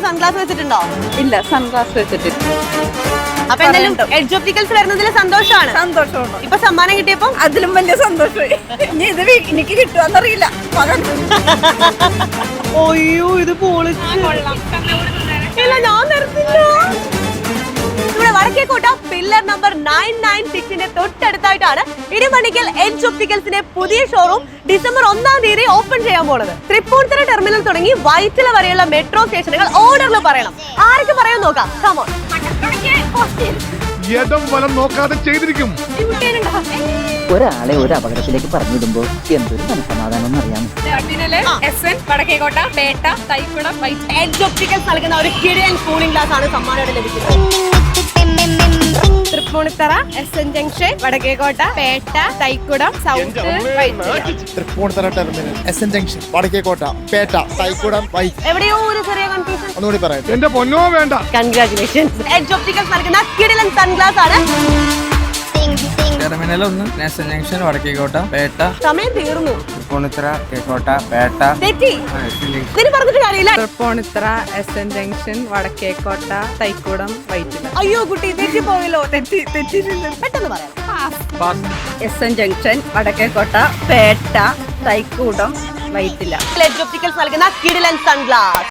Sunglass വെച്ചിട്ടുണ്ടോ? ഇല്ല, sunglass വെച്ചിട്ടില്ല. അപ്പൊ എന്തായാലും എഡ്ജ് ഒപ്റ്റിക്കൽസ് വരുന്നതിൽ സന്തോഷമാണ്. സന്തോഷമുണ്ട്. ഇപ്പൊ സമ്മാനം കിട്ടിയപ്പോ അതിലും വലിയ സന്തോഷമായി. ഇനി ഇത് എനിക്ക് കിട്ടുമെന്നറിയില്ല. അയ്യോ ഇത് പൊളിച്ച്. ഇല്ല ഞാൻ തരത്തില്ല. ഇവിടെ വടക്കേക്കോട്ട പില്ലർ നമ്പർ 996ന്റെ തൊട്ടടുത്തായിട്ടാണ് ഇടിമണ്ണിക്കൽ എഡ്ജ് ഒപ്റ്റിക്കൽസിന്റെ പുതിയ ഷോറൂം ഡിസംബർ 1-ാം തീയതി ഓപ്പൺ ചെയ്യാൻ പോണത്. തൃപ്പൂണിത്തുറ ടെർമിനൽ തുടങ്ങി വൈറ്റില വരെയുള്ള മെട്രോ സ്റ്റേഷനുകൾ ഓർഡറിൽ പറയണം. ആർക്ക് പറയാൻ നോക്കാം. കമോൺ. യഥം വലം നോക്കാതെ ചെയ്തിരിക്കും. ഒരാളെ ഒരു അപകടത്തിലേക്ക് പറഞ്ഞിടുമ്പോ എന്തൊരു മനസ്സമാധാനം അറിയാമോ? വടക്കേക്കോട്ട, പേട്ട, തൈക്കുടം, വൈറ്റ്. എഡ്ജ് ഒപ്റ്റിക്കൽസ് നൽകുന്ന ഒരു കിടിലൻ കൂളിംഗ് ഗ്ലാസ് ആണ് സമ്മാനമായിട്ട് ലഭിക്കുന്നത്. Tripunithura, SN junction, Vadakkekotta, Petta, Thaikoodam, south, വൈറ്റ്. Tripunithura terminal, SN junction, Vadakkekotta, Petta, Thaikoodam, വൈറ്റ്. എവിടെയോ ഒരു ചെറിയ കൺഫ്യൂഷൻ. ഒന്നുകൂടി പറയാം. എന്റെ പൊന്നോ വേണ്ട. കൺഗ്രാറ്റുലേഷൻസ്. എഡ്ജ് ഒപ്റ്റിക്കൽസ് നൽകുന്ന കിടിലൻ സൺഗ്ലാസ് ആണ്. Terminal 1, SN junction, Vadakkekotta, Petta. സമയം തീർന്നു. തൃപ്പൂണിത്തുറ, കേക്കോട്ട, പേട്ട. തെറ്റി. ഇതിന് പറഞ്ഞിട്ട് കാര്യമില്ല. Tripunithura, SN junction, Vadakkekotta, Thaikoodam, Vyttila. അയ്യോ കുട്ടി തെറ്റി പോയല്ലോ. പെട്ടെന്ന് പറയാം. SN junction, Vadakkekotta, Petta, Thaikoodam, Vyttila. Edge opticals നൽകുന്ന കിടിലൻ സൺഗ്ലാസ്.